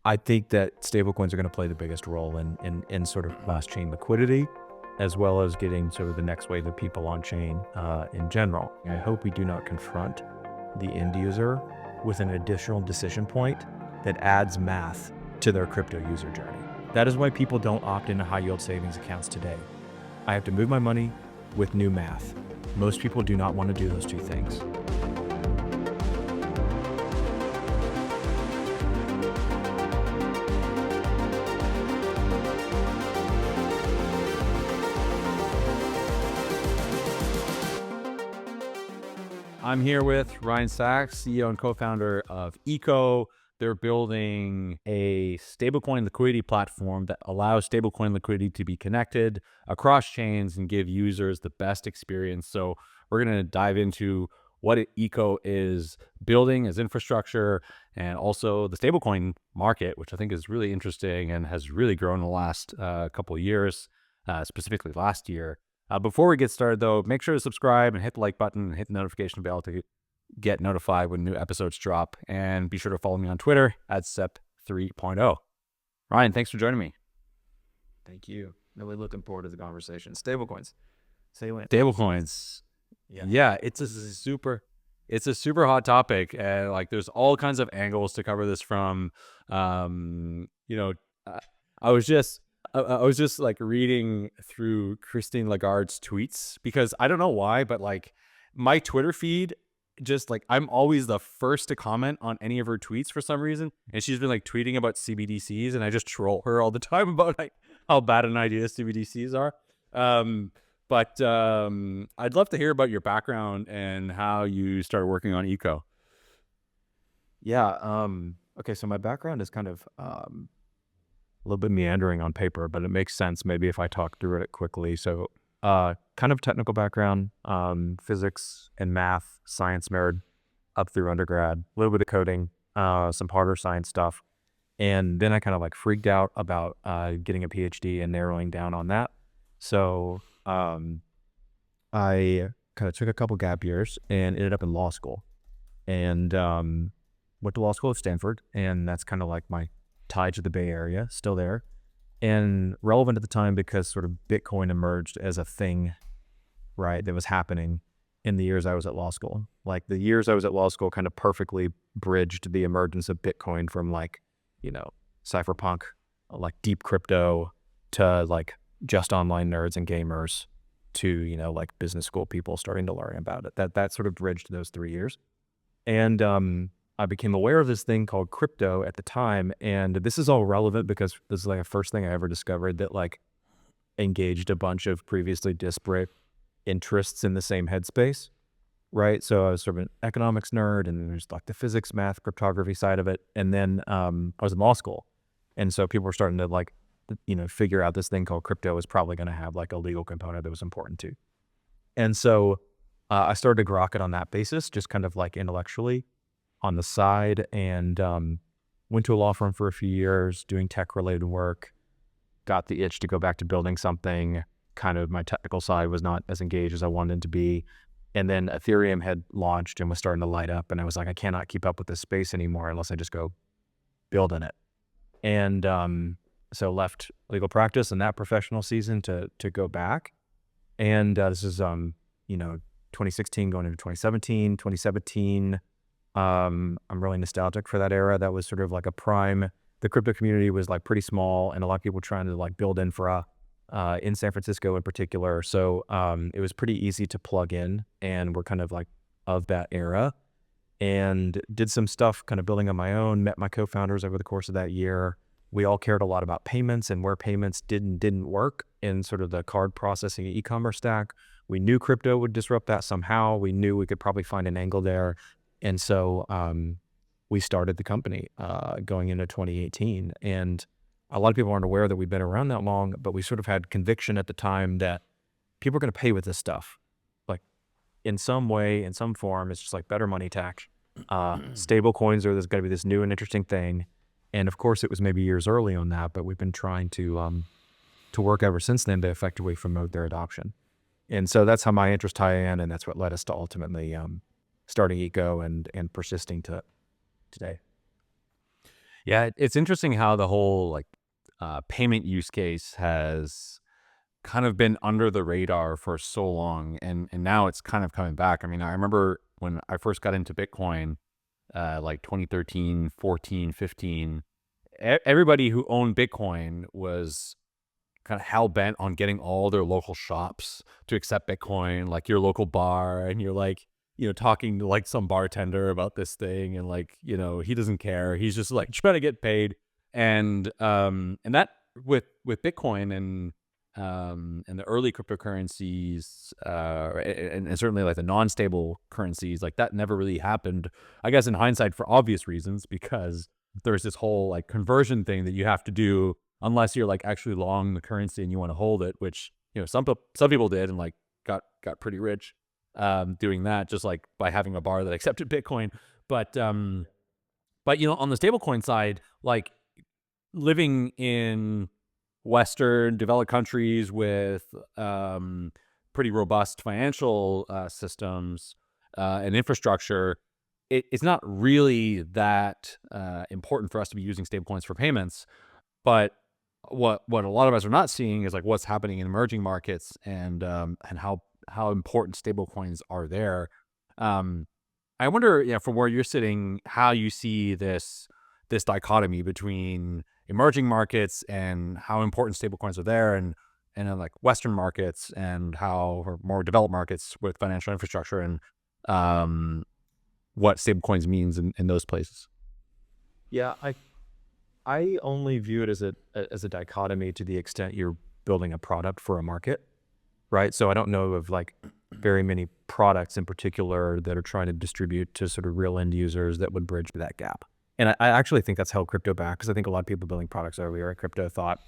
I think that stablecoins are going to play the biggest role in sort of cross-chain liquidity, as well as getting sort of the next wave of people on chain in general. I hope we do not confront the end user with an additional decision point that adds math to their crypto user journey. That is why people don't opt into high yield savings accounts today. I have to move my money with new math. Most people do not want to do those two things. I'm here with Ryne Saxe, CEO and co-founder of Eco. They're building a stablecoin liquidity platform that allows stablecoin liquidity to be connected across chains and give users the best experience. So we're going to dive into what Eco is building as infrastructure, and also the stablecoin market, which I think is really interesting and has really grown in the last couple of years, specifically last year. Before we get started, though, make sure to subscribe and hit the like button and hit the notification bell to get notified when new episodes drop. And be sure to follow me on Twitter at Sep 3.0. Ryne, thanks for joining me. Thank you. Really looking forward to the conversation. Stablecoins. Say when. Stablecoins. Yeah, it's a super hot topic. And like, there's all kinds of angles to cover this from. I was just like reading through Christine Lagarde's tweets, because I don't know why, but like my Twitter feed, just like I'm always the first to comment on any of her tweets for some reason. And she's been like tweeting about CBDCs, and I just troll her all the time about like how bad an idea CBDCs are. But I'd love to hear about your background and how you started working on Eco. Yeah. Okay. So my background is kind of A little bit meandering on paper, but it makes sense maybe if I talk through it quickly. So kind of technical background, physics and math, science nerd up through undergrad, a little bit of coding, some harder science stuff. And then I kind of like freaked out about getting a PhD and narrowing down on that. So I kind of took a couple gap years and ended up in law school, and went to law school at Stanford. And that's kind of like my tied to the Bay Area, still there, and relevant at the time because sort of Bitcoin emerged as a thing, right, that was happening in the years I was at law school. Like the years I was at law school kind of perfectly bridged the emergence of Bitcoin from like, cypherpunk, like deep crypto, to like just online nerds and gamers, to, like business school people starting to learn about it. That sort of bridged those 3 years. And I became aware of this thing called crypto at the time. And this is all relevant because this is like the first thing I ever discovered that like engaged a bunch of previously disparate interests in the same headspace, right? So I was sort of an economics nerd, and there's like the physics, math, cryptography side of it. And then I was in law school. And so people were starting to like, figure out this thing called crypto was probably going to have like a legal component that was important too. And so I started to grok it on that basis, just kind of like intellectually on the side, and went to a law firm for a few years doing tech related work, got the itch to go back to building something. Kind of my technical side was not as engaged as I wanted to be. And then Ethereum had launched and was starting to light up. And I was like, I cannot keep up with this space anymore unless I just go build in it. And so left legal practice in that professional season to go back. And this is, 2016 going into 2017, 2017. I'm really nostalgic for that era. That was sort of like a prime. The crypto community was like pretty small, and a lot of people trying to like build infra in San Francisco in particular. So it was pretty easy to plug in, and we're kind of like of that era, and did some stuff kind of building on my own, met my co-founders over the course of that year. We all cared a lot about payments and where payments didn't work in sort of the card processing e-commerce stack. We knew crypto would disrupt that somehow. We knew we could probably find an angle there. And so we started the company going into 2018. And a lot of people aren't aware that we've been around that long, but we sort of had conviction at the time that people are going to pay with this stuff. Like in some way, in some form, it's just like better money tech. Stable coins are going to be this new and interesting thing. And of course, it was maybe years early on that, but we've been trying to work ever since then to effectively promote their adoption. And so that's how my interests tie in, and that's what led us to ultimately starting Eco and persisting to today. Yeah, it's interesting how the whole like payment use case has kind of been under the radar for so long, and now it's kind of coming back. I mean, I remember when I first got into Bitcoin, like 2013, 14, 15, everybody who owned Bitcoin was kind of hell bent on getting all their local shops to accept Bitcoin, like your local bar, and you're like, talking to like some bartender about this thing, and like, he doesn't care. He's just like trying to get paid. And that with Bitcoin and the early cryptocurrencies, and certainly like the non-stable currencies, like that never really happened. I guess in hindsight, for obvious reasons, because there's this whole like conversion thing that you have to do unless you're like actually long the currency and you want to hold it, which some people did and like got pretty rich doing that, just like by having a bar that accepted Bitcoin. But on the stablecoin side, like living in Western developed countries with pretty robust financial systems and infrastructure, it's not really that important for us to be using stablecoins for payments. But what a lot of us are not seeing is like what's happening in emerging markets, and how important stablecoins are there. I wonder, from where you're sitting, how you see this dichotomy between emerging markets and how important stablecoins are there, and then like Western markets and how, or more developed markets with financial infrastructure, and what stablecoins means in those places. Yeah, I only view it as a dichotomy to the extent you're building a product for a market, right? So I don't know of like very many products in particular that are trying to distribute to sort of real end users that would bridge that gap. And I actually think that's held crypto back, because I think a lot of people building products earlier in crypto thought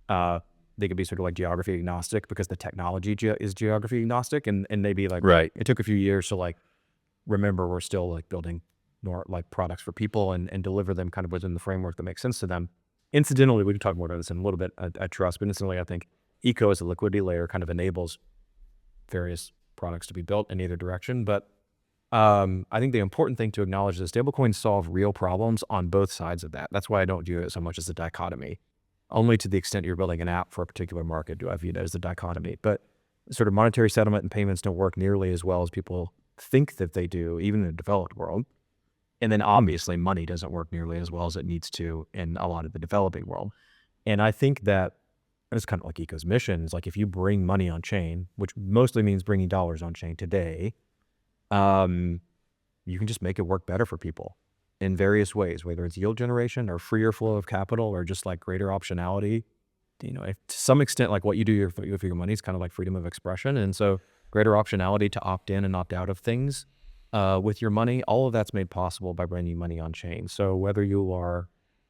they could be sort of like geography agnostic because the technology is geography agnostic, and maybe like Right. it took a few years to like remember we're still like building more like products for people and deliver them kind of within the framework that makes sense to them. Incidentally, we can talk more about this in a little bit, I trust, but incidentally, I think eco as a liquidity layer kind of enables various products to be built in either direction. But I think the important thing to acknowledge is stablecoins solve real problems on both sides of that. That's why I don't view it so much as a dichotomy. Only to the extent you're building an app for a particular market do I view it as a dichotomy. But sort of monetary settlement and payments don't work nearly as well as people think that they do, even in the developed world. And then obviously money doesn't work nearly as well as it needs to in a lot of the developing world. And I think that it's kind of like Eco's mission is like, if you bring money on chain, which mostly means bringing dollars on chain today, you can just make it work better for people in various ways, whether it's yield generation or freer flow of capital or just like greater optionality. If, to some extent, like what you do with your money is kind of like freedom of expression. And so greater optionality to opt in and opt out of things with your money, all of that's made possible by bringing money on chain. So whether you are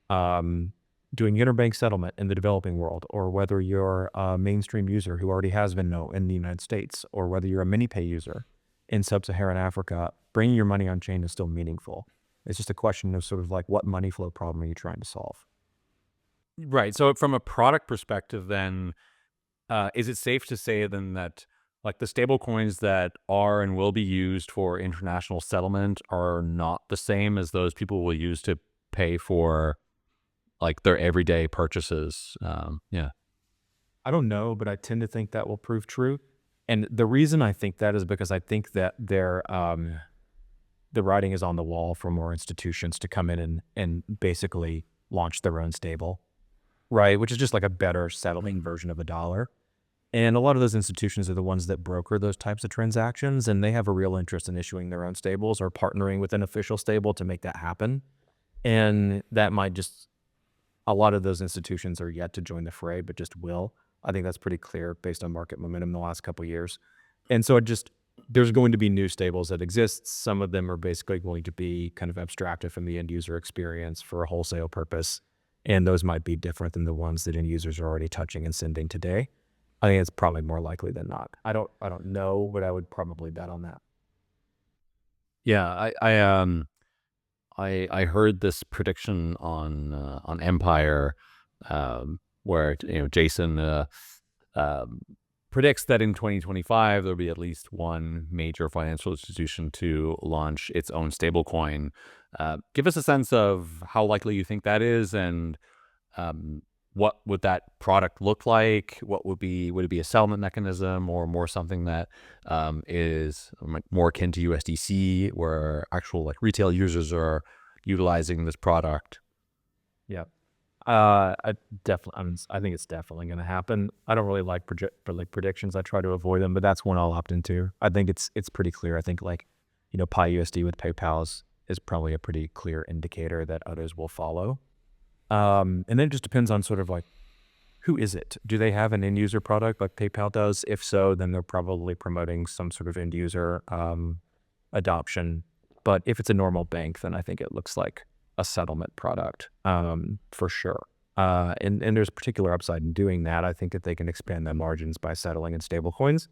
doing interbank settlement in the developing world, or whether you're a mainstream user who already has Venmo in the United States, or whether you're a MiniPay user in sub-Saharan Africa, bringing your money on chain is still meaningful. It's just a question of sort of like, what money flow problem are you trying to solve? Right. So from a product perspective, then, is it safe to say then that like the stable coins that are and will be used for international settlement are not the same as those people will use to pay for like their everyday purchases? Yeah. I don't know, but I tend to think that will prove true. And the reason I think that is because I think that the writing is on the wall for more institutions to come in and basically launch their own stable, right? Which is just like a better settling version of a dollar. And a lot of those institutions are the ones that broker those types of transactions, and they have a real interest in issuing their own stables or partnering with an official stable to make that happen. And that might just, a lot of those institutions are yet to join the fray, but just will. I think that's pretty clear based on market momentum in the last couple of years. And so there's going to be new stables that exist. Some of them are basically going to be kind of abstracted from the end user experience for a wholesale purpose. And those might be different than the ones that end users are already touching and sending today. I think it's probably more likely than not. I don't know, but I would probably bet on that. Yeah. I heard this prediction on Empire, where Jason predicts that in 2025 there'll be at least one major financial institution to launch its own stablecoin. Give us a sense of how likely you think that is, and what would that product look like? Would it be a settlement mechanism, or more something that is more akin to USDC, where actual like retail users are utilizing this product? Yeah. I think it's definitely going to happen. I don't really like predictions. I try to avoid them, but that's one I'll opt into. I think it's pretty clear. I think like, Pi USD with PayPal is probably a pretty clear indicator that others will follow. And then it just depends on sort of like, who is it? Do they have an end user product like PayPal does? If so, then they're probably promoting some sort of end user adoption. But if it's a normal bank, then I think it looks like a settlement product for sure. And there's particular upside in doing that. I think that they can expand their margins by settling in stablecoins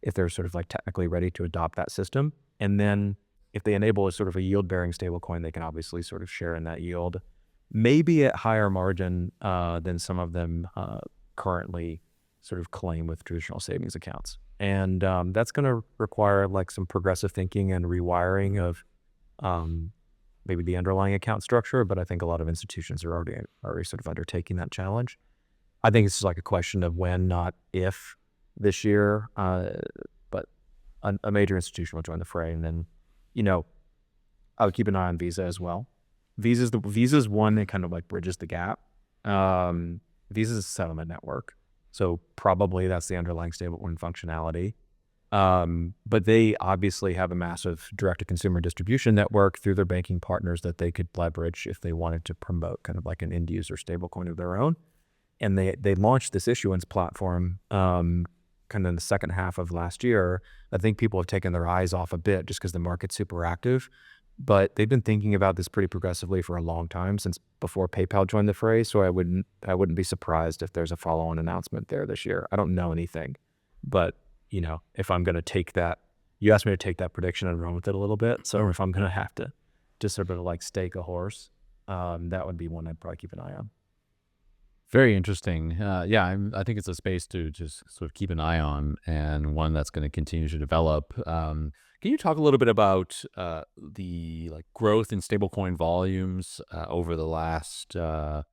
if they're sort of like technically ready to adopt that system. And then if they enable a sort of a yield-bearing stablecoin, they can obviously sort of share in that yield, maybe at higher margin than some of them currently sort of claim with traditional savings accounts. And that's going to require like some progressive thinking and rewiring of maybe the underlying account structure, but I think a lot of institutions are already sort of undertaking that challenge. I think it's just like a question of when, not if, this year. But a major institution will join the fray, and then, I would keep an eye on Visa as well. Visa's one that kind of like bridges the gap. Visa's a settlement network, so probably that's the underlying stablecoin functionality. But they obviously have a massive direct-to-consumer distribution network through their banking partners that they could leverage if they wanted to promote kind of like an end-user stablecoin of their own. And they launched this issuance platform kind of in the second half of last year. I think people have taken their eyes off a bit just because the market's super active. But they've been thinking about this pretty progressively for a long time, since before PayPal joined the fray. So I wouldn't be surprised if there's a follow-on announcement there this year. I don't know anything, but if I'm going to take that, you asked me to take that prediction and run with it a little bit. So if I'm going to have to just sort of like stake a horse, that would be one I'd probably keep an eye on. Very interesting. I think it's a space to just sort of keep an eye on, and one that's going to continue to develop. Can you talk a little bit about the like growth in stablecoin volumes over the last, over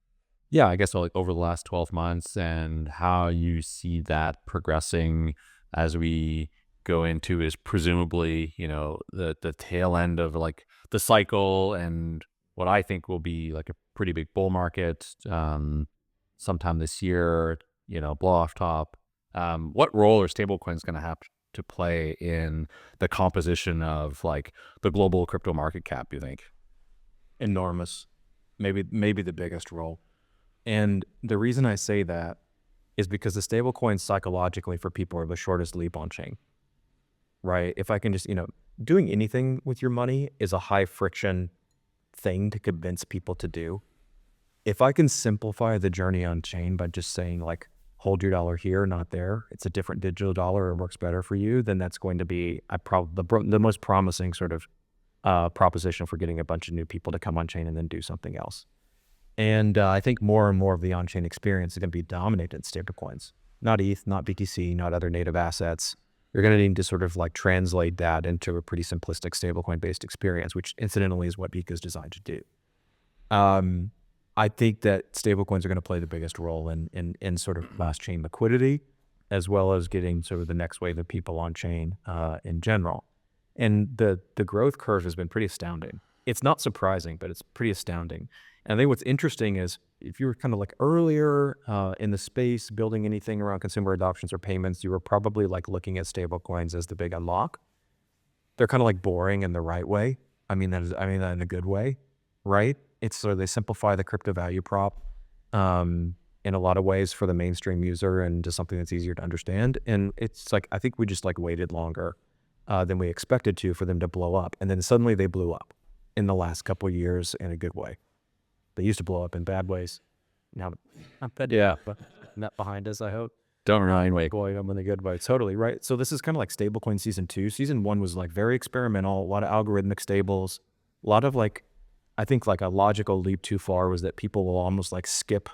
the last 12 months, and how you see that progressing as we go into is presumably, the tail end of like the cycle, and what I think will be like a pretty big bull market sometime this year, blow off top. What role are stablecoins going to have to play in the composition of like the global crypto market cap, you think? Enormous, maybe the biggest role. And the reason I say that is because the stablecoins psychologically for people are the shortest leap on chain, right? If I can just, doing anything with your money is a high friction thing to convince people to do. If I can simplify the journey on chain by just saying like, hold your dollar here, not there, it's a different digital dollar, it works better for you, then that's going to be the most promising sort of proposition for getting a bunch of new people to come on chain and then do something else. And I think more and more of the on-chain experience is going to be dominated in stablecoins, not ETH, not BTC, not other native assets. You're going to need to sort of like translate that into a pretty simplistic stablecoin-based experience, which incidentally is what Beacon is designed to do. I think that stablecoins are going to play the biggest role in sort of last-chain liquidity, as well as getting sort of the next wave of people on chain in general. And the growth curve has been pretty astounding. It's not surprising, but it's pretty astounding. And I think what's interesting is if you were kind of like earlier in the space building anything around consumer adoptions or payments, you were probably like looking at stablecoins as the big unlock. They're kind of like boring in the right way. I mean that in a good way, right? It's so they simplify the crypto value prop in a lot of ways for the mainstream user and just something that's easier to understand. And it's like, I think we just like waited longer than we expected to for them to blow up. And then suddenly they blew up in the last couple of years in a good way. They used to blow up in bad ways. Now, not bad, but not behind us, I hope. Don't Ryne wait. Boy, I'm in the good way. Totally, right? So this is kind of like stablecoin season 2. Season 1 was like very experimental, a lot of algorithmic stables, a lot of like, I think like a logical leap too far was that people will almost like skip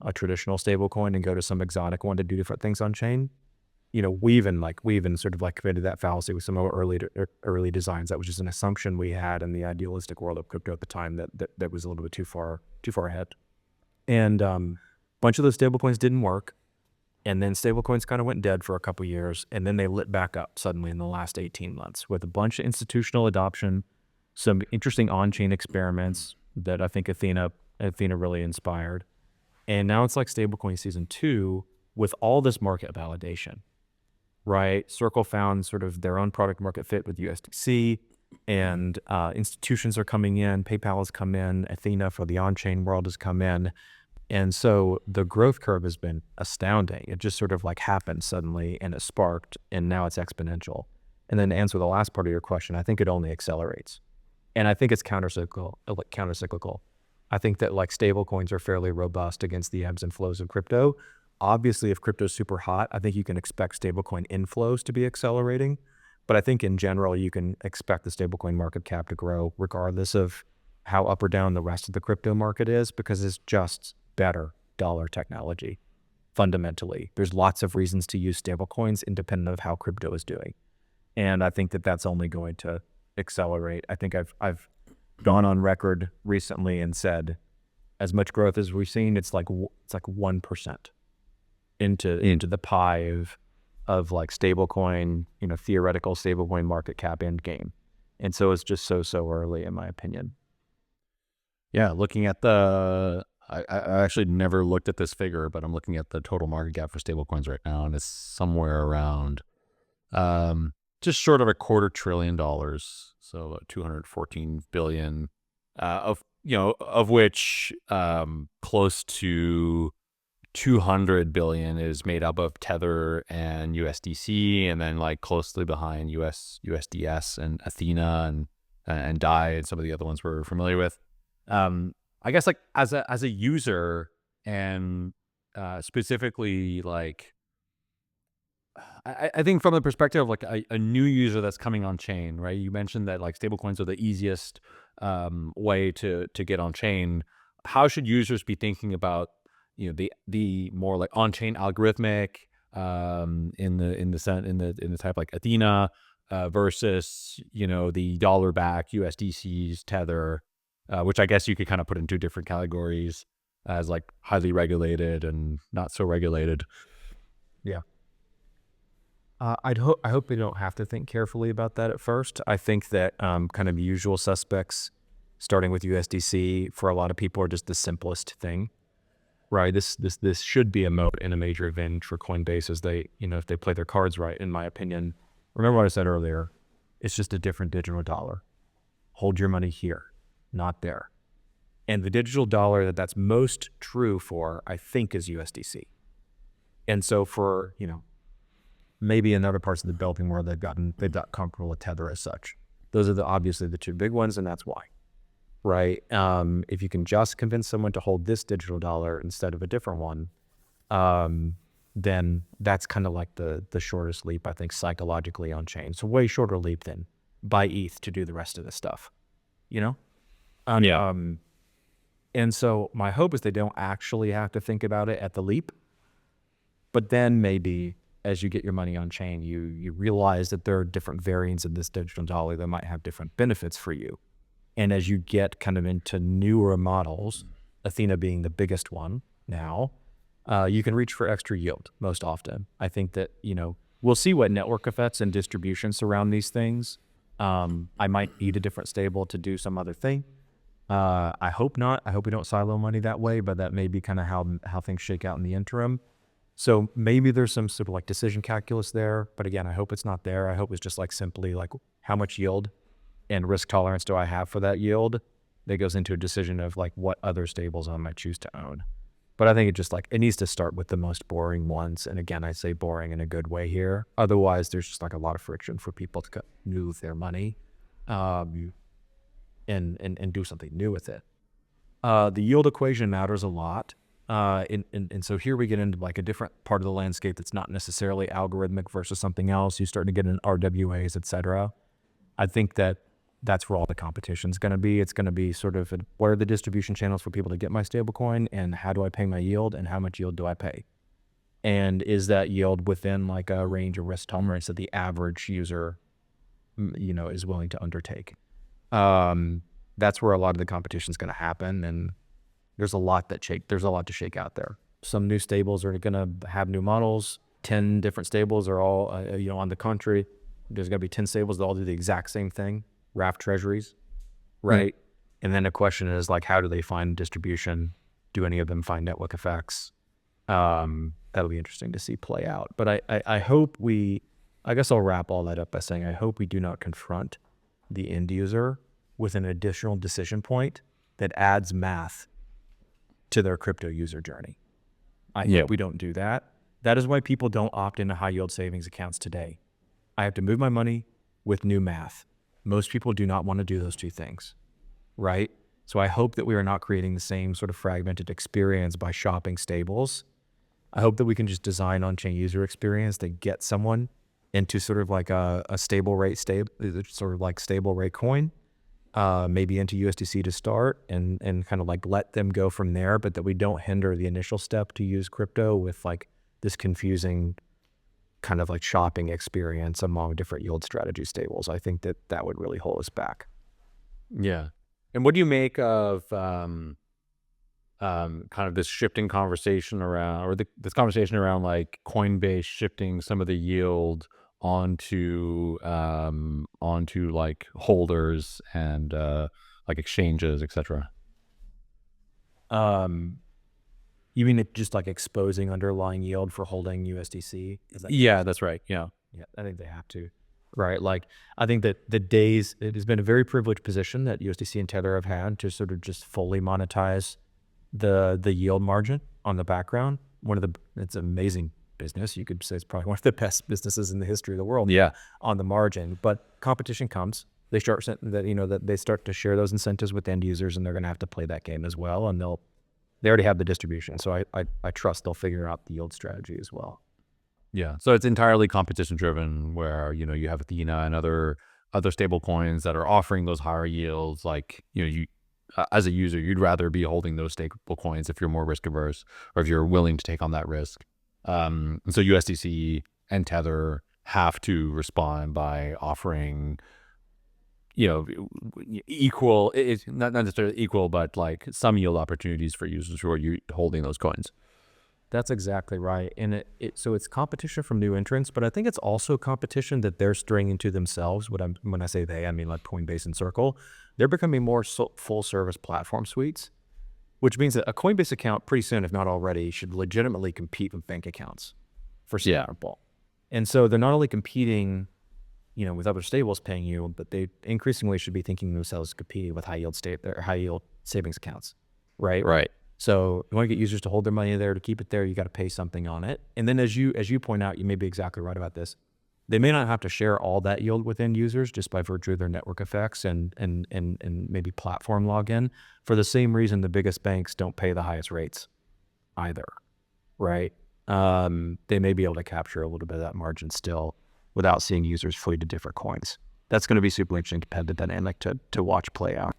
a traditional stablecoin and go to some exotic one to do different things on chain. we even sort of like committed that fallacy with some of our early designs. That was just an assumption we had in the idealistic world of crypto at the time that was a little bit too far ahead. And a bunch of those stablecoins didn't work. And then stablecoins kind of went dead for a couple years, and then they lit back up suddenly in the last 18 months with a bunch of institutional adoption, some interesting on-chain experiments that I think Athena really inspired. And now it's like stablecoin season 2 with all this market validation, right? Circle found sort of their own product market fit with USDC, and institutions are coming in. PayPal has come in. Athena for the on-chain world has come in. And so the growth curve has been astounding. It just sort of like happened suddenly, and it sparked, and now it's exponential. And then to answer the last part of your question, I think it only accelerates. And I think it's countercyclical. I think that like stable coins are fairly robust against the ebbs and flows of crypto. Obviously, if crypto is super hot, I think you can expect stablecoin inflows to be accelerating. But I think in general, you can expect the stablecoin market cap to grow regardless of how up or down the rest of the crypto market is, because it's just better dollar technology. Fundamentally, there's lots of reasons to use stablecoins independent of how crypto is doing. And I think that that's only going to accelerate. I think I've gone on record recently and said, as much growth as we've seen, it's like 1% into the pie of like stablecoin, theoretical stablecoin market cap end game. And so it's just so early, in my opinion. Yeah, looking at the, I actually never looked at this figure, but I'm looking at the total market cap for stablecoins right now, and it's somewhere around just short of $250 billion, so $214 billion, of which close to 200 billion is made up of Tether and USDC, and then like closely behind USDS and Athena and DAI and some of the other ones we're familiar with. I guess like as a user, and specifically like I think from the perspective of like a new user that's coming on chain, right? You mentioned that like stablecoins are the easiest way to get on chain. How should users be thinking about the more like on chain algorithmic in the type like Athena versus the dollar backed USDCs, Tether, which I guess you could kind of put in two different categories as like highly regulated and not so regulated. Yeah. I hope they don't have to think carefully about that at first. I think that kind of usual suspects, starting with USDC, for a lot of people are just the simplest thing, right? This should be a moat in a major event for Coinbase as they, if they play their cards right, in my opinion. Remember what I said earlier, it's just a different digital dollar. Hold your money here, not there. And the digital dollar that's most true for, I think, is USDC. And so for, maybe in other parts of the developing world, they've got comfortable with Tether as such. Those are obviously the two big ones, and that's why, right? If you can just convince someone to hold this digital dollar instead of a different one, then that's kind of like the shortest leap, I think, psychologically on chain. So way shorter leap than buy ETH to do the rest of the stuff, Yeah. And so my hope is they don't actually have to think about it at the leap, but then maybe as you get your money on chain, you realize that there are different variants of this digital dollar that might have different benefits for you. And as you get kind of into newer models, Athena being the biggest one now, you can reach for extra yield most often. I think that, we'll see what network effects and distribution surround these things. I might need a different stable to do some other thing. I hope not. I hope we don't silo money that way, but that may be kind of how things shake out in the interim. So maybe there's some sort of like decision calculus there, but again, I hope it's not there. I hope it's just like simply like how much yield and risk tolerance do I have for that yield that goes into a decision of like what other stables I might choose to own. But I think it needs to start with the most boring ones. And again, I say boring in a good way here. Otherwise, there's just like a lot of friction for people to move their money and do something new with it. The yield equation matters a lot. And so here we get into like a different part of the landscape that's not necessarily algorithmic versus something else. You start to get in RWAs, et cetera. I think that's where all the competition is going to be. It's going to be sort of what are the distribution channels for people to get my stablecoin, and how do I pay my yield, and how much yield do I pay? And is that yield within like a range of risk tolerance that the average user, is willing to undertake? That's where a lot of the competition is going to happen. And there's a lot to shake out there. Some new stables are going to have new models. 10 different stables are all, on the country. There's going to be 10 stables that all do the exact same thing, wrap treasuries, right? And then the question is like, how do they find distribution? Do any of them find network effects? That'll be interesting to see play out. But I hope I guess I'll wrap all that up by saying I hope we do not confront the end user with an additional decision point that adds math to their crypto user journey. I hope we don't do that. That is why people don't opt into high yield savings accounts today. I have to move my money with new math. Most people do not want to do those two things, right? So I hope that we are not creating the same sort of fragmented experience by shopping stables. I hope that we can just design on-chain user experience that gets someone into sort of like a stable rate coin, maybe into USDC to start and kind of like let them go from there, but that we don't hinder the initial step to use crypto with like this confusing kind of like shopping experience among different yield strategy stables. I think that would really hold us back. Yeah. And what do you make of kind of this shifting conversation around, or this conversation around like Coinbase shifting some of the yield onto like holders and like exchanges, etc.? You mean it just like exposing underlying yield for holding USDC? Yeah, that's right. Yeah. Yeah, I think they have to, right? Like, I think that it has been a very privileged position that USDC and Tether have had to sort of just fully monetize the yield margin on the background. It's an amazing business. You could say it's probably one of the best businesses in the history of the world. Yeah. On the margin, but competition comes. They start that they start to share those incentives with end users, and they're going to have to play that game as well. And they already have the distribution, so I trust they'll figure out the yield strategy as well. Yeah. So it's entirely competition driven, where you have Athena and other stable coins that are offering those higher yields. Like you as a user, you'd rather be holding those stable coins if you're more risk averse or if you're willing to take on that risk. And so USDC and Tether have to respond by offering equal, it's not necessarily equal, but like some yield opportunities for users who are holding those coins. That's exactly right. And so it's competition from new entrants, but I think it's also competition that they're stringing to themselves. When I say they, I mean like Coinbase and Circle. They're becoming more full service platform suites, which means that a Coinbase account pretty soon, if not already, should legitimately compete with bank accounts for sample. And so they're not only competing with other stables paying you, but they increasingly should be thinking themselves competing with high yield savings accounts, right? Right. So you want to get users to hold their money there, to keep it there, you got to pay something on it. And then as you point out, you may be exactly right about this. They may not have to share all that yield with end users just by virtue of their network effects and maybe platform login. For the same reason, the biggest banks don't pay the highest rates either, right? They may be able to capture a little bit of that margin still without seeing users flee to different coins. That's going to be super interesting competitive dynamic to watch play out.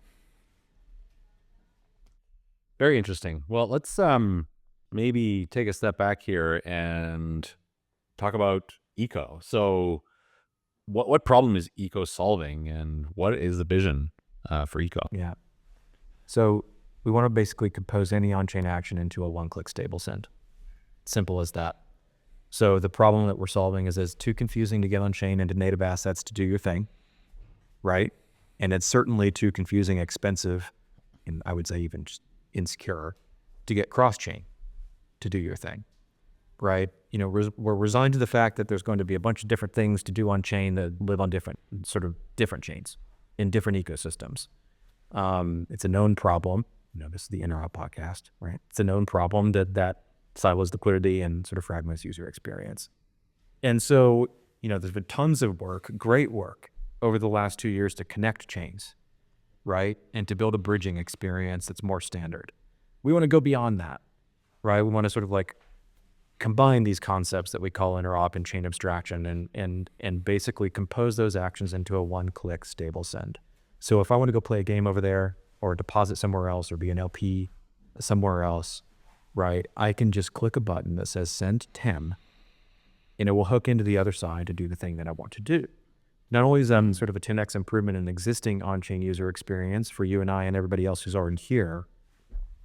Very interesting. Well, let's maybe take a step back here and talk about eco. So what problem is eco solving, and what is the vision for eco? Yeah. So we want to basically compose any on-chain action into a one-click stable send. Simple as that. So the problem that we're solving is it's too confusing to get on-chain into native assets to do your thing, right? And it's certainly too confusing, expensive, and I would say even just insecure to get cross-chain to do your thing, right? We're resigned to the fact that there's going to be a bunch of different things to do on-chain that live on different chains in different ecosystems. It's a known problem. This is the Interop podcast, right? It's a known problem that silos liquidity and sort of fragments user experience. And so, there's been tons of work, great work over the last 2 years to connect chains, right? And to build a bridging experience that's more standard. We want to go beyond that, right? We want to sort of like combine these concepts that we call interop and chain abstraction and basically compose those actions into a one-click stable send. So if I want to go play a game over there or deposit somewhere else or be an LP somewhere else, right? I can just click a button that says send Tim, and it will hook into the other side to do the thing that I want to do. Not only is that sort of a 10x improvement in existing on-chain user experience for you and I and everybody else who's already here,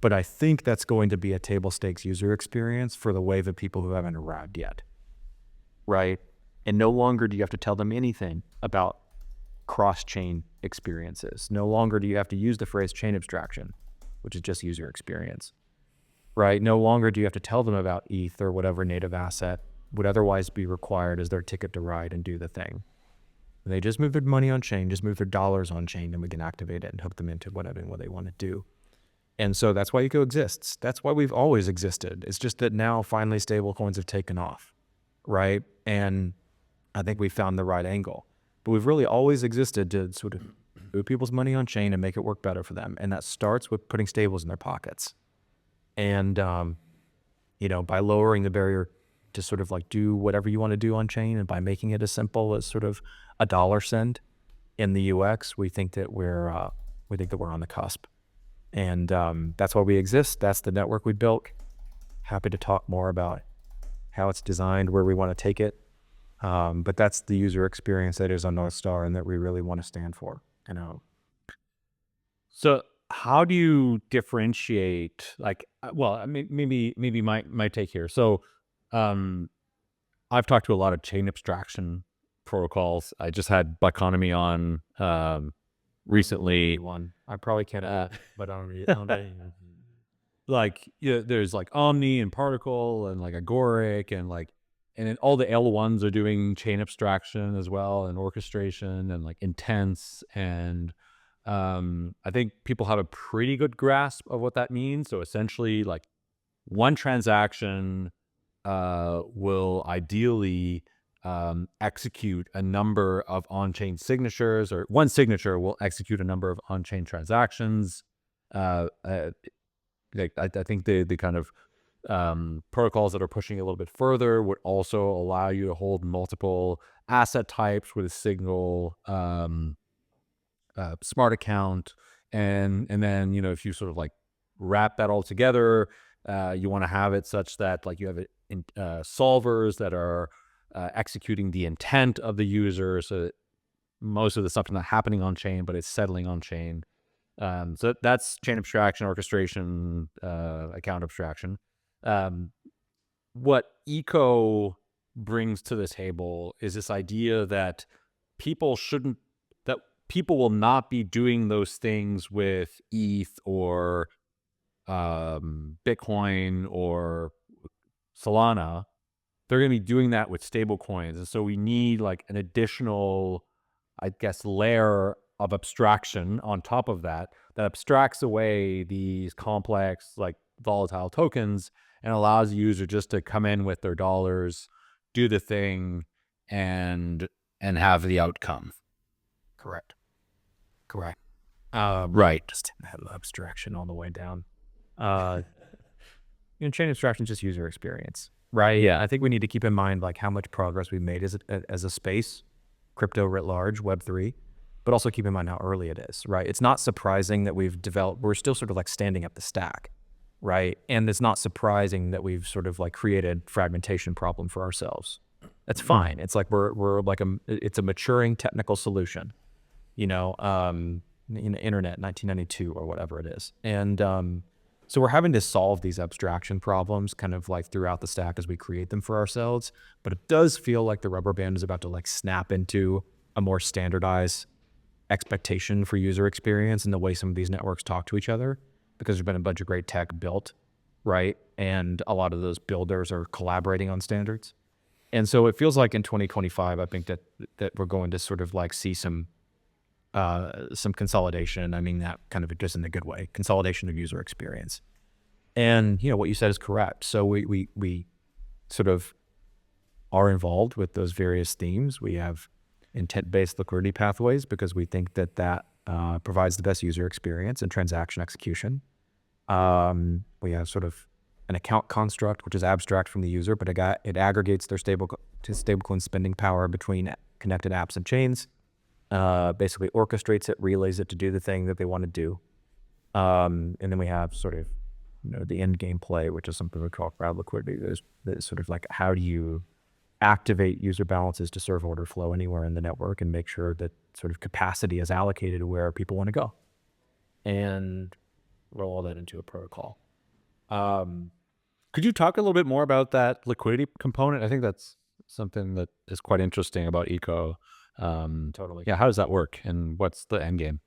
but I think that's going to be a table stakes user experience for the wave of people who haven't arrived yet, right? And no longer do you have to tell them anything about cross-chain experiences. No longer do you have to use the phrase chain abstraction, which is just user experience, right? No longer do you have to tell them about ETH or whatever native asset would otherwise be required as their ticket to ride and do the thing. They just move their money on chain, just move their dollars on chain, and we can activate it and hook them into what they want to do. And so that's why Eco exists. That's why we've always existed. It's just that now finally stablecoins have taken off, right? And I think we found the right angle. But we've really always existed to sort of move people's money on chain and make it work better for them. And that starts with putting stables in their pockets. And, by lowering the barrier to sort of like do whatever you want to do on chain, and by making it as simple as sort of a dollar send in the UX, we think that we're on the cusp. And that's why we exist. That's the network we built. Happy to talk more about how it's designed, where we want to take it. But that's the user experience that is on North Star and that we really want to stand for. So how do you differentiate, like, well, maybe my take here. So I've talked to a lot of chain abstraction protocols. I just had Biconomy on recently. I probably can't, but like, there's like Omni and Particle and like Agoric and then all the L1s are doing chain abstraction as well, and orchestration and like Intense. And I think people have a pretty good grasp of what that means. So essentially, like, one transaction will ideally execute a number of on-chain signatures, or one signature will execute a number of on-chain transactions. I think the kind of protocols that are pushing it a little bit further would also allow you to hold multiple asset types with a single smart account. And then, if you sort of like wrap that all together, you want to have it such that like you have solvers that are executing the intent of the user, so that most of the stuff's not happening on chain, but it's settling on chain. So that's chain abstraction, orchestration, account abstraction. What Eco brings to the table is this idea that people will not be doing those things with ETH or Bitcoin or Solana. They're going to be doing that with stablecoins. And so we need like an additional, I guess, layer of abstraction on top of that abstracts away these complex, like, volatile tokens and allows the user just to come in with their dollars, do the thing, and have the outcome. Correct. Right. Just have abstraction all the way down. Chain abstraction is just user experience, right? Yeah. I think we need to keep in mind like how much progress we've made as a space, crypto writ large, Web3, but also keep in mind how early it is, right? It's not surprising that we're still sort of like standing up the stack, right? And it's not surprising that we've sort of like created fragmentation problem for ourselves. That's fine. It's like we're like it's a maturing technical solution, internet 1992 or whatever it is. And so we're having to solve these abstraction problems kind of like throughout the stack as we create them for ourselves. But it does feel like the rubber band is about to like snap into a more standardized expectation for user experience and the way some of these networks talk to each other, because there's been a bunch of great tech built, right? And a lot of those builders are collaborating on standards. And so it feels like in 2025, I think that we're going to sort of like see some consolidation. I mean that kind of just in a good way, consolidation of user experience. And what you said is correct. So we sort of are involved with those various themes. We have intent-based liquidity pathways because we think that provides the best user experience and transaction execution. We have sort of an account construct, which is abstract from the user, but it aggregates their stablecoin spending power between connected apps and chains. Basically orchestrates it, relays it to do the thing that they want to do. And then we have sort of the end game play, which is something we call crowd liquidity. There's sort of like, how do you activate user balances to serve order flow anywhere in the network and make sure that sort of capacity is allocated to where people want to go, and roll all that into a protocol. Could you talk a little bit more about that liquidity component? I think that's something that is quite interesting about eco. Totally. Yeah, how does that work, and what's the end game?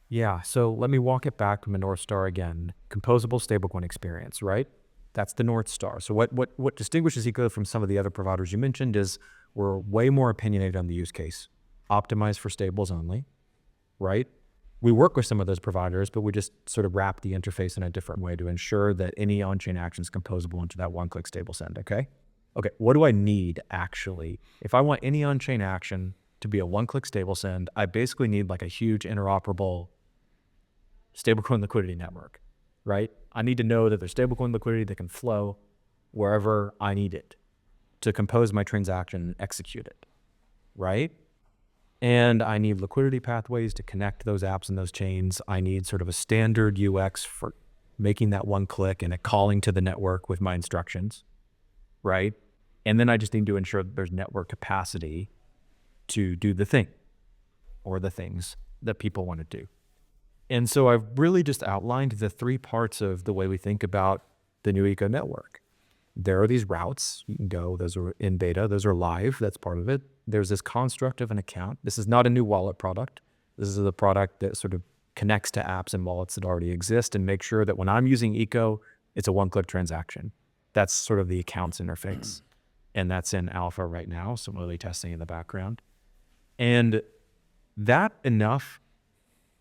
Yeah, so let me walk it back from a North Star again. Composable stablecoin experience, right? That's the North Star. So what distinguishes Eco from some of the other providers you mentioned is we're way more opinionated on the use case, optimized for stables only, right? We work with some of those providers, but we just sort of wrap the interface in a different way to ensure that any on-chain action is composable into that one-click stable send, okay? Okay, what do I need actually? If I want any on-chain action to be a one-click stable send, I basically need like a huge interoperable stablecoin liquidity network, right? I need to know that there's stablecoin liquidity that can flow wherever I need it to compose my transaction and execute it, right? And I need liquidity pathways to connect those apps and those chains. I need sort of a standard UX for making that one click and it calling to the network with my instructions, right? And then I just need to ensure that there's network capacity to do the thing or the things that people want to do. And so I've really just outlined the three parts of the way we think about the new eco network. There are these routes you can go, those are in beta, those are live, that's part of it. There's this construct of an account. This is not a new wallet product. This is a product that sort of connects to apps and wallets that already exist and make sure that when I'm using eco, it's a one-click transaction. That's sort of the accounts interface. And that's in alpha right now, so I'm really testing in the background. And that enough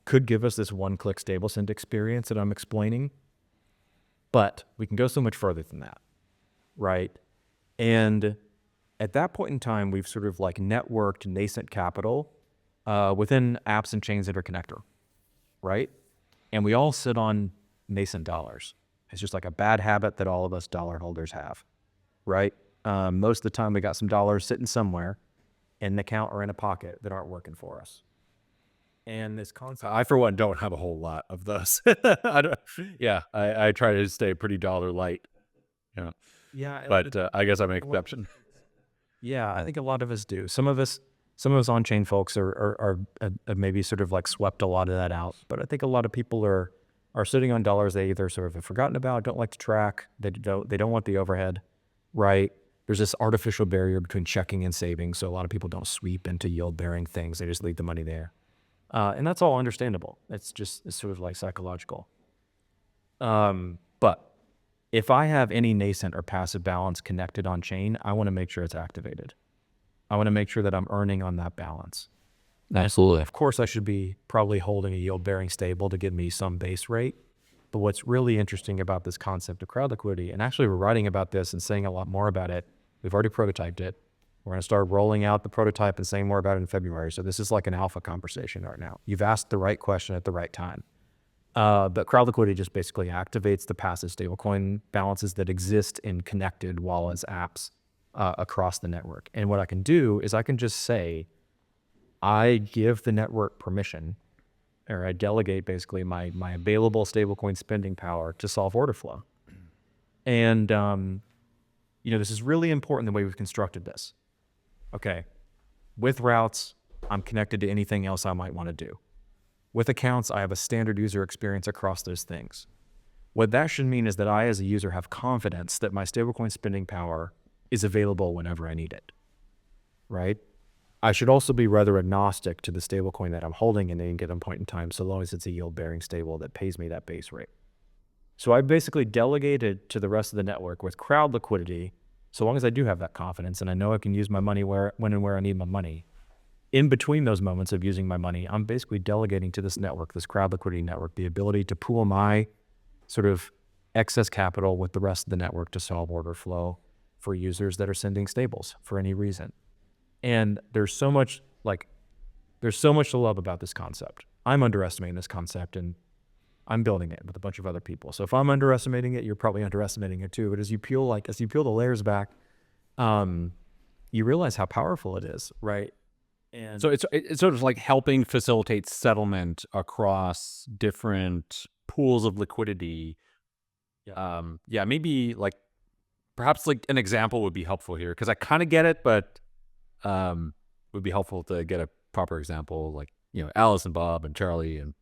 could give us this one-click stable send experience that I'm explaining, but we can go so much further than that, right? And at that point in time, we've sort of like networked nascent capital within apps and chains that are connector, right? And we all sit on nascent dollars. It's just like a bad habit that all of us dollar holders have, right? Most of the time we got some dollars sitting somewhere in an account or in a pocket that aren't working for us. And this concept, I, for one, don't have a whole lot of those. I try to stay pretty dollar light. But I guess I'm an exception. Yeah, I think a lot of us do. Some of us on-chain folks are maybe sort of like swept a lot of that out. But I think a lot of people are sitting on dollars they either sort of have forgotten about, don't like to track, they don't want the overhead, right? There's this artificial barrier between checking and saving, so a lot of people don't sweep into yield-bearing things. They just leave the money there. And that's all understandable. It's sort of like psychological. But if I have any nascent or passive balance connected on chain, I want to make sure it's activated. I want to make sure that I'm earning on that balance. Absolutely. Of course, I should be probably holding a yield-bearing stable to give me some base rate. But what's really interesting about this concept of crowd liquidity, and actually we're writing about this and saying a lot more about it. We've already prototyped it. We're going to start rolling out the prototype and saying more about it in February. So this is like an alpha conversation right now. You've asked the right question at the right time. But crowd liquidity just basically activates the passive stablecoin balances that exist in connected wallets apps across the network. And what I can do is I can just say, I give the network permission, or I delegate basically my available stablecoin spending power to solve order flow. And this is really important the way we've constructed this. Okay, with routes, I'm connected to anything else I might want to do. With accounts, I have a standard user experience across those things. What that should mean is that I, as a user, have confidence that my stablecoin spending power is available whenever I need it, right? I should also be rather agnostic to the stablecoin that I'm holding in any given point in time, so long as it's a yield-bearing stable that pays me that base rate. So I basically delegated to the rest of the network with crowd liquidity, so long as I do have that confidence and I know I can use my money when and where I need my money. In between those moments of using my money, I'm basically delegating to this network, this crowd liquidity network, the ability to pool my sort of excess capital with the rest of the network to solve order flow for users that are sending stables for any reason. And there's so much to love about this concept. I'm underestimating this concept and I'm building it with a bunch of other people. So if I'm underestimating it, you're probably underestimating it too. But as you peel the layers back, you realize how powerful it is, right? And so it's sort of like helping facilitate settlement across different pools of liquidity Yeah, maybe like perhaps like an example would be helpful here because I kind of get it, but would be helpful to get a proper example, like Alice and Bob and Charlie and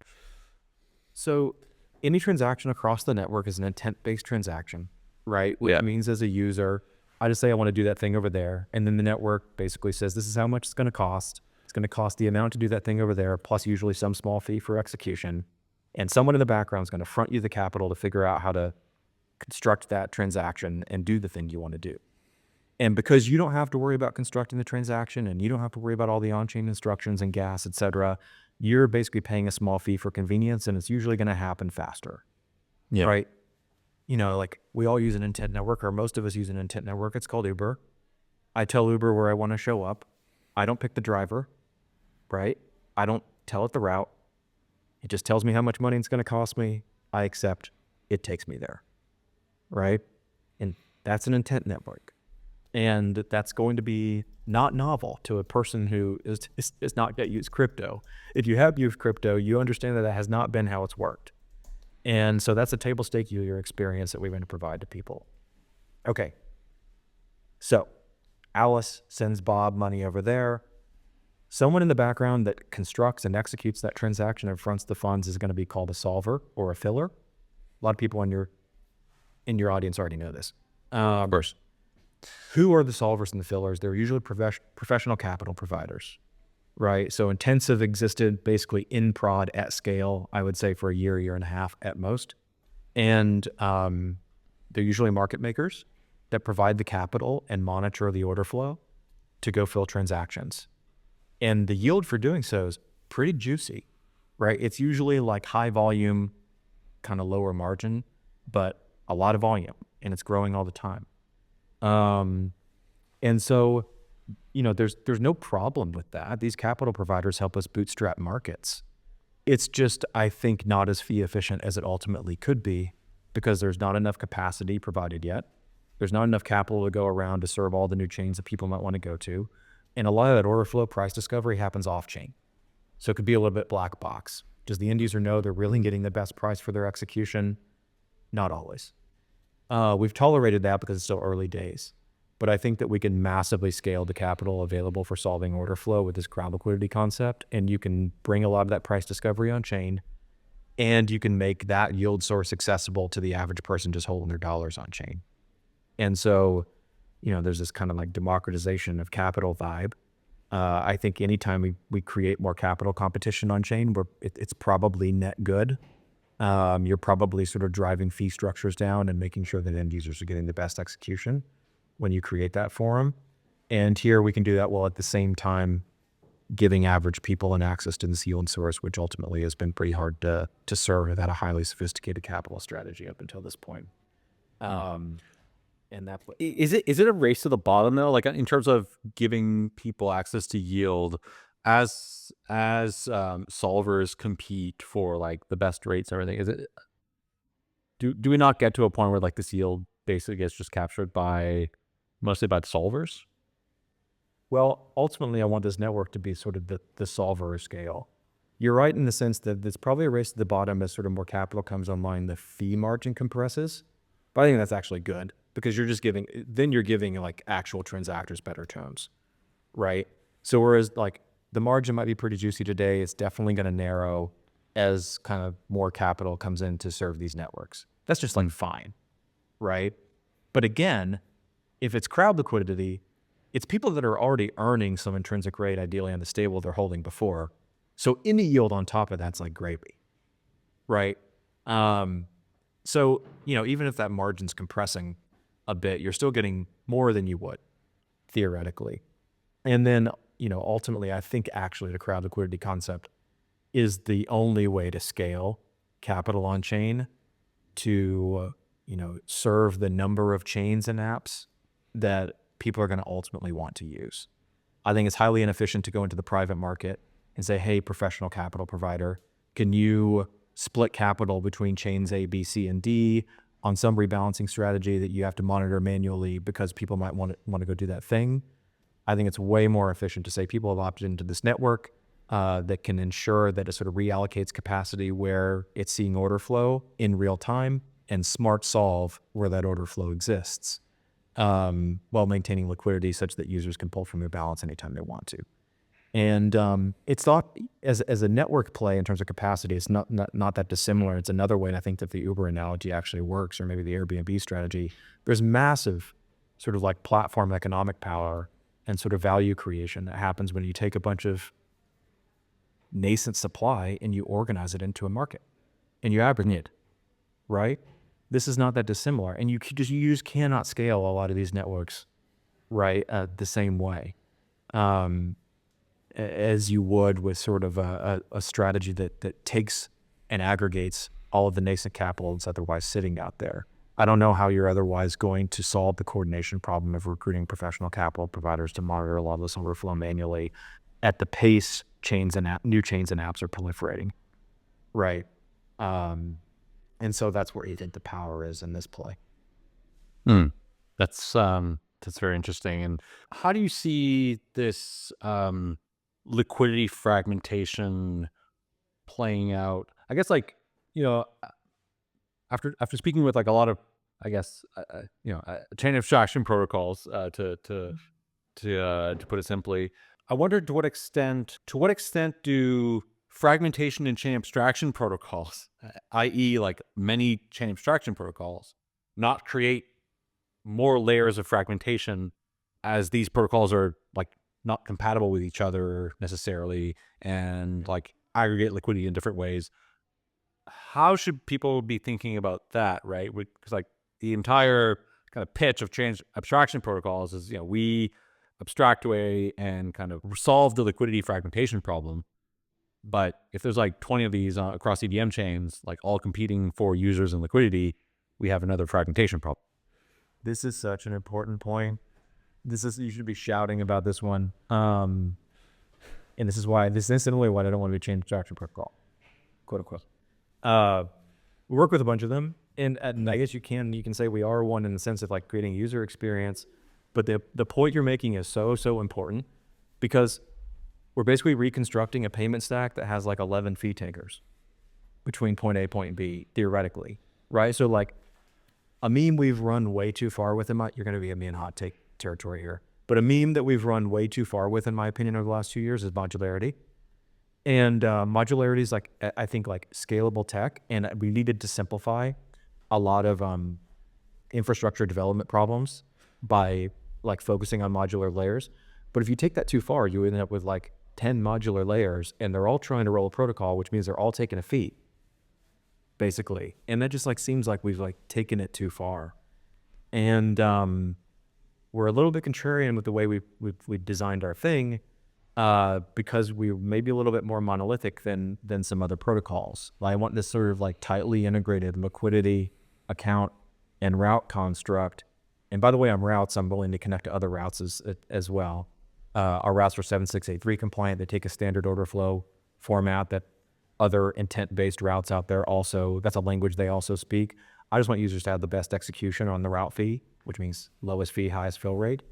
So any transaction across the network is an intent-based transaction, right? Which means as a user, I just say I want to do that thing over there. And then the network basically says, this is how much it's going to cost. It's going to cost the amount to do that thing over there, plus usually some small fee for execution. And someone in the background is going to front you the capital to figure out how to construct that transaction and do the thing you want to do. And because you don't have to worry about constructing the transaction and you don't have to worry about all the on-chain instructions and gas, et cetera, you're basically paying a small fee for convenience, and it's usually going to happen faster. Right? Like we all use an intent network, or most of us use an intent network. It's called Uber. I tell Uber where I want to show up. I don't pick the driver, right? I don't tell it the route. It just tells me how much money it's going to cost me. I accept. It takes me there, right? And that's an intent network. And that's going to be not novel to a person who is not yet used crypto. If you have used crypto, you understand that that has not been how it's worked. And so that's a table stake user experience that we're going to provide to people. Okay. So Alice sends Bob money over there. Someone in the background that constructs and executes that transaction and fronts the funds is going to be called a solver or a filler. A lot of people in your audience already know this. of course. Who are the solvers and the fillers? They're usually professional capital providers, right? So Intensive existed basically in prod at scale, I would say for a year and a half at most. And they're usually market makers that provide the capital and monitor the order flow to go fill transactions. And the yield for doing so is pretty juicy, right? It's usually like high volume, kind of lower margin, but a lot of volume, and it's growing all the time. And so, there's no problem with that. These capital providers help us bootstrap markets. It's just, I think, not as fee efficient as it ultimately could be because there's not enough capacity provided yet. There's not enough capital to go around to serve all the new chains that people might want to go to. And a lot of that order flow price discovery happens off chain. So it could be a little bit black box. Does the end user know they're really getting the best price for their execution? Not always. We've tolerated that because it's still early days, but I think that we can massively scale the capital available for solving order flow with this crowd liquidity concept, and you can bring a lot of that price discovery on chain, and you can make that yield source accessible to the average person just holding their dollars on chain. And so, there's this kind of like democratization of capital vibe. I think anytime we create more capital competition on chain, it's probably net good. You're probably sort of driving fee structures down and making sure that end users are getting the best execution when you create that for them. And here we can do that while at the same time giving average people an access to this yield source, which ultimately has been pretty hard to serve without a highly sophisticated capital strategy up until this point. And that Is it a race to the bottom though? Like in terms of giving people access to yield, as solvers compete for like the best rates and everything, is it do we not get to a point where like this yield basically gets just captured mostly by solvers? Well, ultimately, I want this network to be sort of the solver scale. You're right in the sense that there's probably a race to the bottom as sort of more capital comes online, the fee margin compresses. But I think that's actually good because you're giving like actual transactors better terms, right? So whereas like the margin might be pretty juicy today, it's definitely going to narrow as kind of more capital comes in to serve these networks. That's just like fine, right? But again, if it's crowd liquidity, it's people that are already earning some intrinsic rate, ideally on the stable they're holding before. So any yield on top of that's like gravy, right? So, even if that margin's compressing a bit, you're still getting more than you would theoretically. And then, ultimately, I think actually the crowd liquidity concept is the only way to scale capital on chain to, serve the number of chains and apps that people are going to ultimately want to use. I think it's highly inefficient to go into the private market and say, hey, professional capital provider, can you split capital between chains A, B, C, and D on some rebalancing strategy that you have to monitor manually because people might want to go do that thing? I think it's way more efficient to say people have opted into this network that can ensure that it sort of reallocates capacity where it's seeing order flow in real time and smart solve where that order flow exists, while maintaining liquidity such that users can pull from your balance anytime they want to. And it's thought as a network play in terms of capacity, it's not that dissimilar. It's another way, and I think that the Uber analogy actually works, or maybe the Airbnb strategy. There's massive sort of like platform economic power and sort of value creation that happens when you take a bunch of nascent supply and you organize it into a market and you aggregate it, right? This is not that dissimilar, and you just cannot scale a lot of these networks, right, the same way as you would with sort of a strategy that takes and aggregates all of the nascent capital that's otherwise sitting out there. I don't know how you're otherwise going to solve the coordination problem of recruiting professional capital providers to monitor a lot of this overflow manually at the pace new chains and apps are proliferating, right? And so that's where I think the power is in this play. That's very interesting. And how do you see this liquidity fragmentation playing out? I guess, like, after speaking with like a lot of, I guess, chain abstraction protocols, to put it simply, I wondered to what extent do fragmentation and chain abstraction protocols, i.e. like many chain abstraction protocols, not create more layers of fragmentation, as these protocols are like not compatible with each other necessarily and like aggregate liquidity in different ways? How should people be thinking about that, right? Because like the entire kind of pitch of chain abstraction protocols is, we abstract away and kind of solve the liquidity fragmentation problem. But if there's like 20 of these across EVM chains, like all competing for users and liquidity, we have another fragmentation problem. This is such an important point. You should be shouting about this one. And this is incidentally why I don't want to be a chain abstraction protocol, quote unquote. We work with a bunch of them, and I guess you can say we are one in the sense of like creating user experience. But the point you're making is so important, because we're basically reconstructing a payment stack that has like 11 fee takers between point A, point B, theoretically, right? So like a meme we've run way too far with, you're going to be me in hot take territory here, but a meme that we've run way too far with, in my opinion, over the last 2 years is modularity. And modularity is like, I think, like scalable tech, and we needed to simplify a lot of infrastructure development problems by like focusing on modular layers. But if you take that too far, you end up with like 10 modular layers, and they're all trying to roll a protocol, which means they're all taking a fee, basically. And that just like seems like we've like taken it too far. And we're a little bit contrarian with the way we designed our thing, because we may be a little bit more monolithic than some other protocols. I want this sort of like tightly integrated liquidity, account, and route construct. And by the way, on routes, I'm willing to connect to other routes as well. Our routes are 7683 compliant. They take a standard order flow format that other intent-based routes out there also, that's a language they also speak. I just want users to have the best execution on the route fee, which means lowest fee, highest fill rate.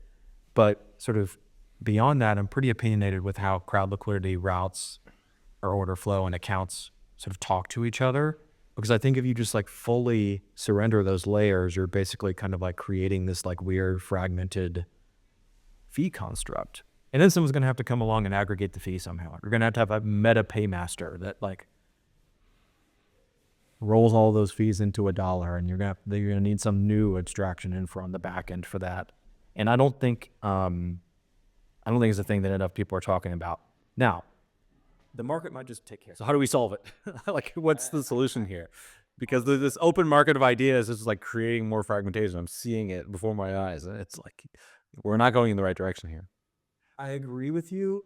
But sort of beyond that, I'm pretty opinionated with how Crowd Liquidity routes or order flow and accounts sort of talk to each other. Because I think if you just like fully surrender those layers, you're basically kind of like creating this like weird fragmented fee construct. And then someone's going to have to come along and aggregate the fee somehow. You're going to have a meta paymaster that like rolls all those fees into $1, and you're going to need some new abstraction infra on the back end for that. And I don't think it's a thing that enough people are talking about. Now, the market might just take care. So how do we solve it? Like, what's the solution here? Because this open market of ideas is like creating more fragmentation. I'm seeing it before my eyes, and it's like we're not going in the right direction here. I agree with you,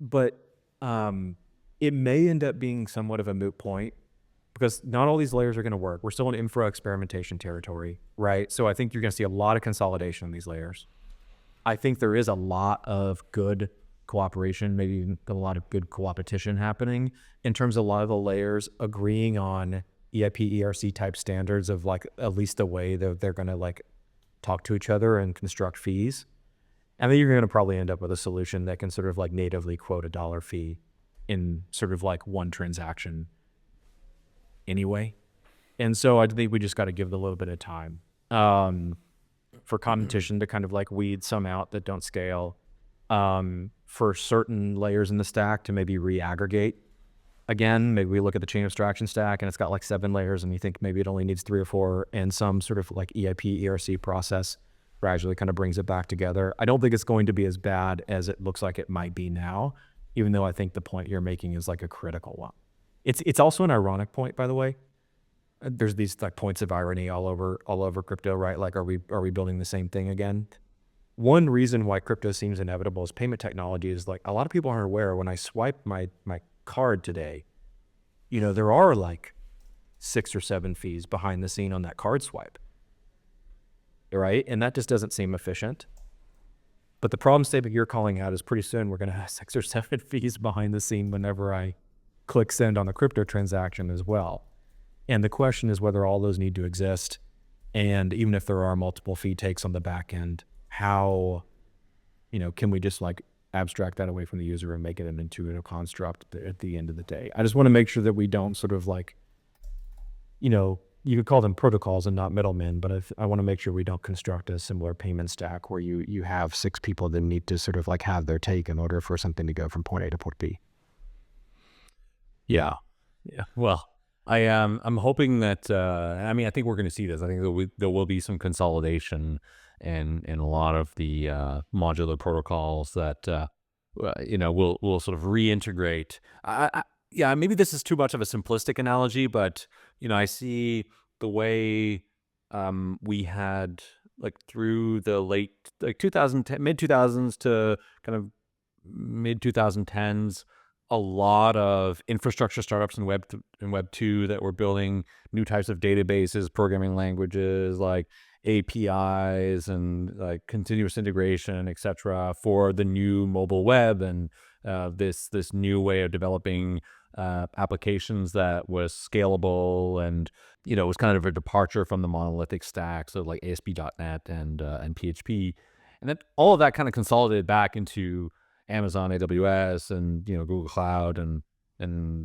but it may end up being somewhat of a moot point, because not all these layers are going to work. We're still in infra experimentation territory, right? So I think you're going to see a lot of consolidation in these layers. I think there is a lot of good cooperation, maybe even a lot of good co-opetition happening in terms of a lot of the layers agreeing on EIP, ERC type standards of like at least the way that they're going to like talk to each other and construct fees. And then you're going to probably end up with a solution that can sort of like natively quote $1 fee in sort of like one transaction anyway. And so I think we just got to give it a little bit of time for competition to kind of like weed some out that don't scale, for certain layers in the stack to maybe re-aggregate. Again, maybe we look at the chain abstraction stack and it's got like 7 layers and you think maybe it only needs 3 or 4, and some sort of like EIP, ERC process gradually kind of brings it back together. I don't think it's going to be as bad as it looks like it might be now, even though I think the point you're making is like a critical one. It's also an ironic point, by the way. There's these like points of irony all over crypto, right? Like, are we building the same thing again? One reason why crypto seems inevitable is payment technology is like, a lot of people aren't aware, when I swipe my card today, there are like 6 or 7 fees behind the scene on that card swipe, right? And that just doesn't seem efficient. But the problem statement you're calling out is pretty soon we're going to have 6 or 7 fees behind the scene whenever I click send on the crypto transaction as well. And the question is whether all those need to exist. And even if there are multiple fee takes on the back end, how, can we just like abstract that away from the user and make it an intuitive construct at the end of the day? I just want to make sure that we don't sort of like, you could call them protocols and not middlemen, but I want to make sure we don't construct a similar payment stack where you have 6 people that need to sort of like have their take in order for something to go from point A to point B. Yeah. Well, I'm hoping that, I think we're going to see this. I think there will be some consolidation in a lot of the modular protocols that, will sort of reintegrate. Maybe this is too much of a simplistic analogy, but, I see the way we had like through the late, like 2010, mid 2000s to kind of mid 2010s, a lot of infrastructure startups in Web 2 that were building new types of databases, programming languages like APIs and like continuous integration, etc., for the new mobile web, and this new way of developing applications that was scalable, and it was kind of a departure from the monolithic stack, so like ASP.NET and PHP, and then all of that kind of consolidated back into Amazon AWS and Google Cloud, and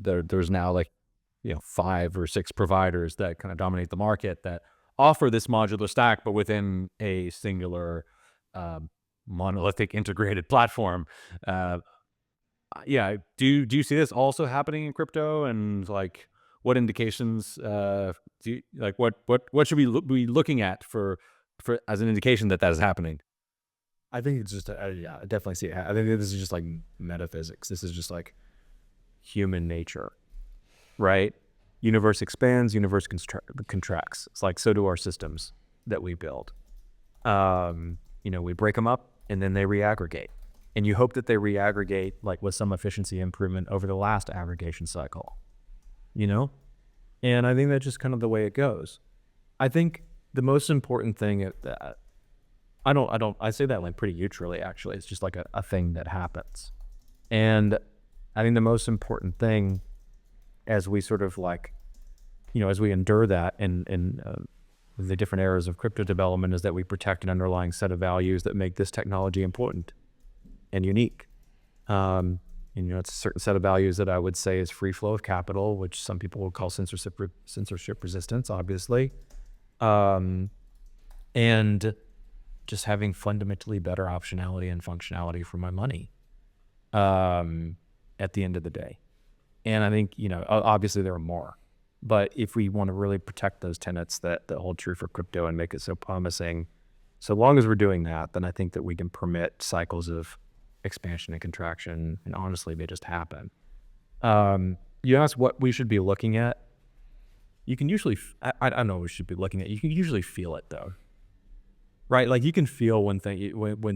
there's now like 5 or 6 providers that kind of dominate the market that offer this modular stack, but within a singular monolithic integrated platform. Do you see this also happening in crypto? And like, what indications do you, like what should we be looking at for as an indication that is happening? I think it's just, I definitely see it. I think this is just like metaphysics. This is just like human nature, right? Universe expands, universe contracts. It's like, so do our systems that we build. We break them up and then they reaggregate. And you hope that they reaggregate like with some efficiency improvement over the last aggregation cycle, And I think that's just kind of the way it goes. I think the most important thing that I say that like pretty neutrally, actually. It's just like a thing that happens. And I think the most important thing as we sort of like, as we endure that in the different eras of crypto development, is that we protect an underlying set of values that make this technology important and unique. It's a certain set of values that I would say is free flow of capital, which some people will call censorship resistance, obviously. And just having fundamentally better optionality and functionality for my money at the end of the day. And I think, obviously there are more, but if we want to really protect those tenets that hold true for crypto and make it so promising, so long as we're doing that, then I think that we can permit cycles of expansion and contraction, and honestly, they just happen. You asked what we should be looking at. You can usually, I don't know what we should be looking at. You can usually feel it though. Right, like you can feel when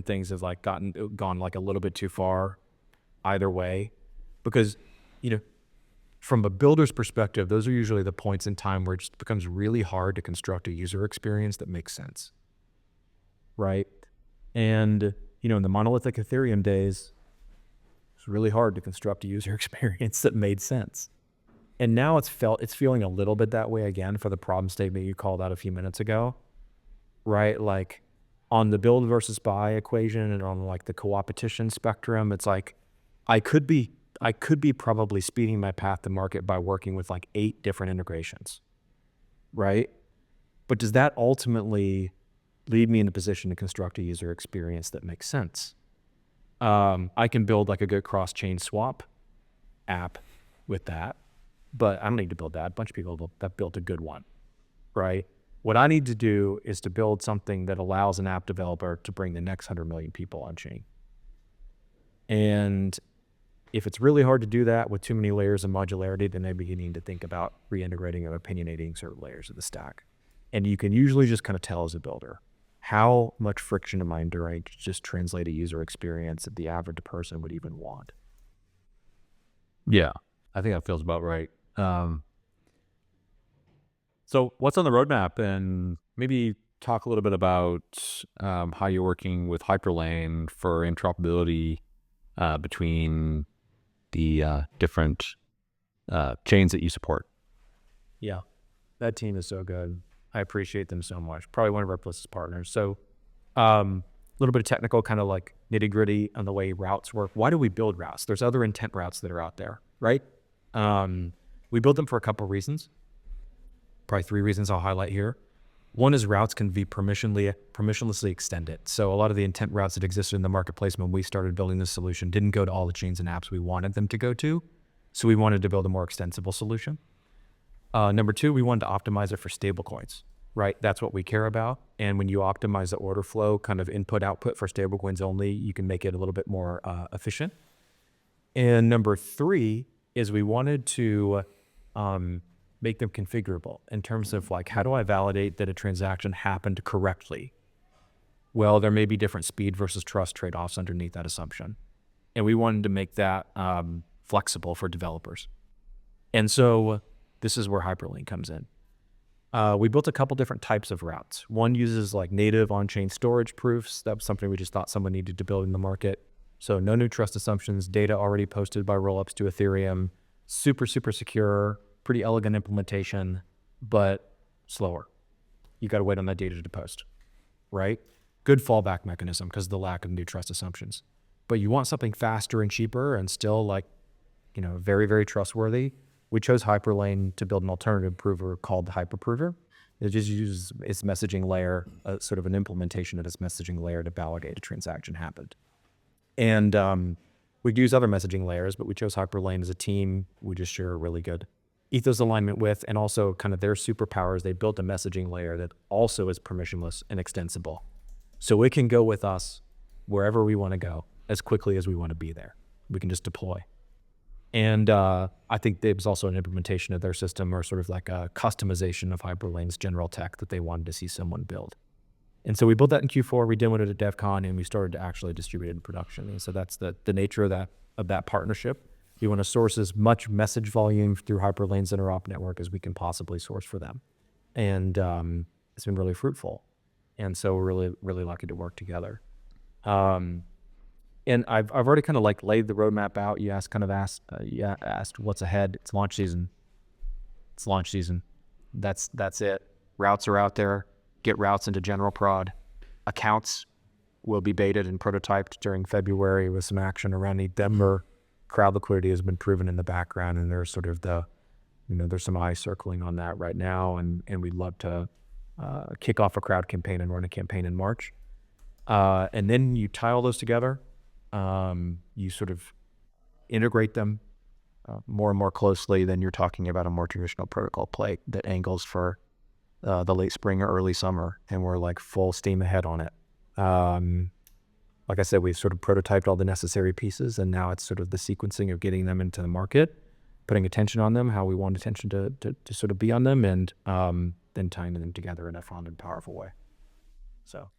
things have like gone like a little bit too far, either way, because from a builder's perspective, those are usually the points in time where it just becomes really hard to construct a user experience that makes sense, right? And in the monolithic Ethereum days, it's really hard to construct a user experience that made sense. And now it's feeling a little bit that way again for the problem statement you called out a few minutes ago. Right, like on the build versus buy equation and on like the co-opetition spectrum, it's like I could be probably speeding my path to market by working with like 8 different integrations. right? But does that ultimately lead me in a position to construct a user experience that makes sense? I can build like a good cross-chain swap app with that, but I don't need to build that. A bunch of people that built a good one, right? What I need to do is to build something that allows an app developer to bring the next 100 million people on chain. And if it's really hard to do that with too many layers of modularity, then maybe you need to think about reintegrating or opinionating certain layers of the stack. And you can usually just kind of tell as a builder, how much friction am I enduring to just translate a user experience that the average person would even want? Yeah, I think that feels about right. So what's on the roadmap, and maybe talk a little bit about how you're working with Hyperlane for interoperability between the different chains that you support. Yeah, that team is so good. I appreciate them so much. Probably one of our closest partners. So a little bit of technical kind of like nitty gritty on the way routes work. Why do we build routes? There's other intent routes that are out there, right? We build them for a couple reasons. Probably 3 reasons I'll highlight here. One is routes can be permissionlessly extended. So a lot of the intent routes that existed in the marketplace when we started building this solution didn't go to all the chains and apps we wanted them to go to. So we wanted to build a more extensible solution. Number 2, we wanted to optimize it for stablecoins, right? That's what we care about. And when you optimize the order flow, kind of input output for stablecoins only, you can make it a little bit more efficient. And number 3 is we wanted to make them configurable in terms of like, how do I validate that a transaction happened correctly? Well, there may be different speed versus trust trade-offs underneath that assumption. And we wanted to make that flexible for developers. And so this is where Hyperlane comes in. We built a couple different types of routes. One uses like native on-chain storage proofs. That was something we just thought someone needed to build in the market. So no new trust assumptions, data already posted by rollups to Ethereum, super, super secure, pretty elegant implementation, but slower. You got to wait on that data to post, right? Good fallback mechanism because of the lack of new trust assumptions. But you want something faster and cheaper and still like, very, very trustworthy. We chose Hyperlane to build an alternative prover called the Hyperprover. It just uses its messaging layer, sort of an implementation of its messaging layer to validate a transaction happened. And we'd use other messaging layers, but we chose Hyperlane as a team. We just share a really good ethos alignment with, and also kind of their superpowers. They built a messaging layer that also is permissionless and extensible. So it can go with us wherever we want to go as quickly as we want to be there. We can just deploy. And I think there was also an implementation of their system, or sort of like a customization of Hyperlane's general tech that they wanted to see someone build. And so we built that in Q4, we demoed it at DevCon, and we started to actually distribute it in production. And so that's the nature of that partnership. We want to source as much message volume through Hyperlane's Interop network as we can possibly source for them. And it's been really fruitful. And so we're really, really lucky to work together. And I've already kind of like laid the roadmap out. You asked what's ahead. It's launch season. That's it. Routes are out there. Get routes into general prod. Accounts will be betaed and prototyped during February with some action around December. Crowd Liquidity has been proven in the background, and there's sort of there's some eyes circling on that right now, and we'd love to kick off a crowd campaign and run a campaign in March. And then you tie all those together. You sort of integrate them more and more closely. Then you're talking about a more traditional protocol play that angles for the late spring or early summer, and we're like full steam ahead on it. Like I said, we've sort of prototyped all the necessary pieces, and now it's sort of the sequencing of getting them into the market, putting attention on them, how we want attention to sort of be on them, and then tying them together in a fun and powerful way. So,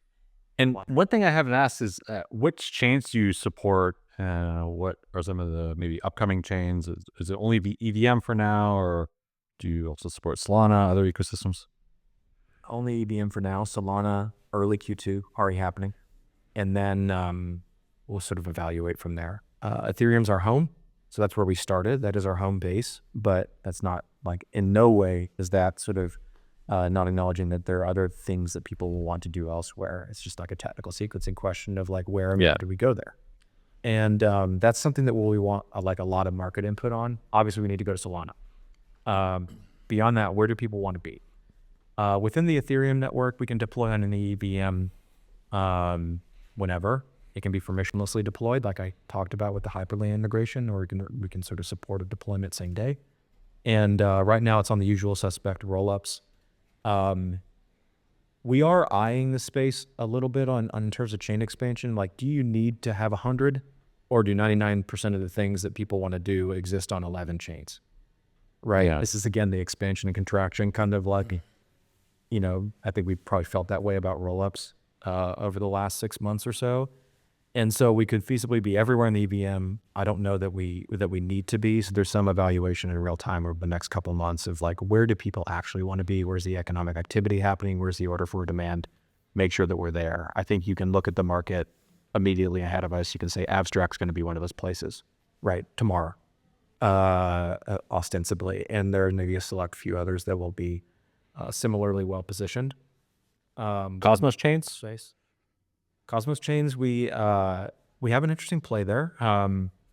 and one thing I haven't asked is which chains do you support? What are some of the maybe upcoming chains? Is it only the EVM for now, or do you also support Solana, other ecosystems? Only EVM for now. Solana, early Q2, already happening. And then we'll sort of evaluate from there. Ethereum's our home. So that's where we started. That is our home base. But that's not like, in no way is that sort of not acknowledging that there are other things that people will want to do elsewhere. It's just like a technical sequencing question of like, where and how do we go there? And that's something that we want like a lot of market input on. Obviously, we need to go to Solana. Beyond that, where do people want to be? Within the Ethereum network, we can deploy on an EVM whenever. It can be permissionlessly deployed, like I talked about with the Hyperlane integration, or we can sort of support a deployment same day. And right now, it's on the usual suspect rollups. We are eyeing the space a little bit on in terms of chain expansion. Like, do you need to have 100, or do 99% of the things that people want to do exist on 11 chains? Right. Yeah. This is again the expansion and contraction, kind of like, you know, I think we probably felt that way about rollups over the last 6 months or so. And so we could feasibly be everywhere in the EVM. I don't know that we need to be. So there's some evaluation in real time over the next couple of months of like, where do people actually want to be? Where's the economic activity happening? Where's the order for demand? Make sure that we're there. I think you can look at the market immediately ahead of us. You can say abstract's going to be one of those places, right? Tomorrow, ostensibly. And there are maybe a select few others that will be similarly well positioned. Cosmos chains? Space. Cosmos chains, we have an interesting play there.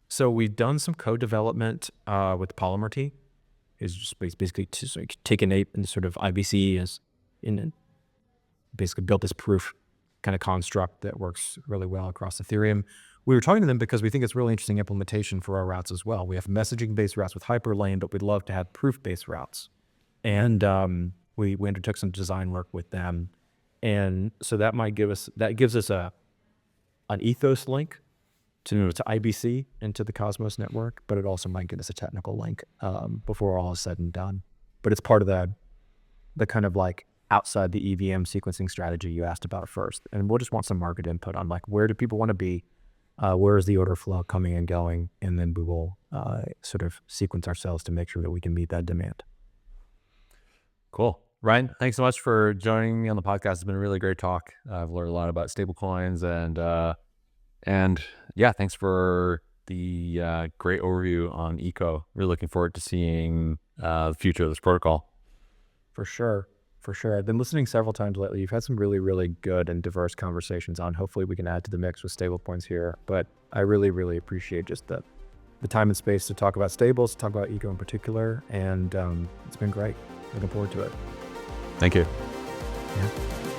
So we've done some co-development with Polymer T. Is just basically to sort of take an ape and sort of IBC as in basically built this proof kind of construct that works really well across Ethereum. We were talking to them because we think it's really interesting implementation for our routes as well. We have messaging-based routes with Hyperlane, but we'd love to have proof-based routes. And we undertook some design work with them. And so that gives us an ethos link to IBC and to the Cosmos network, but it also might give us a technical link before all is said and done. But it's part of the kind of like outside the EVM sequencing strategy you asked about first. And we'll just want some market input on like, where do people want to be? Where is the order flow coming and going? And then we will sort of sequence ourselves to make sure that we can meet that demand. Cool. Ryne, thanks so much for joining me on the podcast. It's been a really great talk. I've learned a lot about stablecoins and yeah, thanks for the great overview on Eco. Really looking forward to seeing the future of this protocol. For sure. I've been listening several times lately. You've had some really, really good and diverse conversations on. Hopefully we can add to the mix with stablecoins here. But I really, really appreciate just the time and space to talk about stables, to talk about Eco in particular. And it's been great. Looking forward to it. Thank you. Yeah.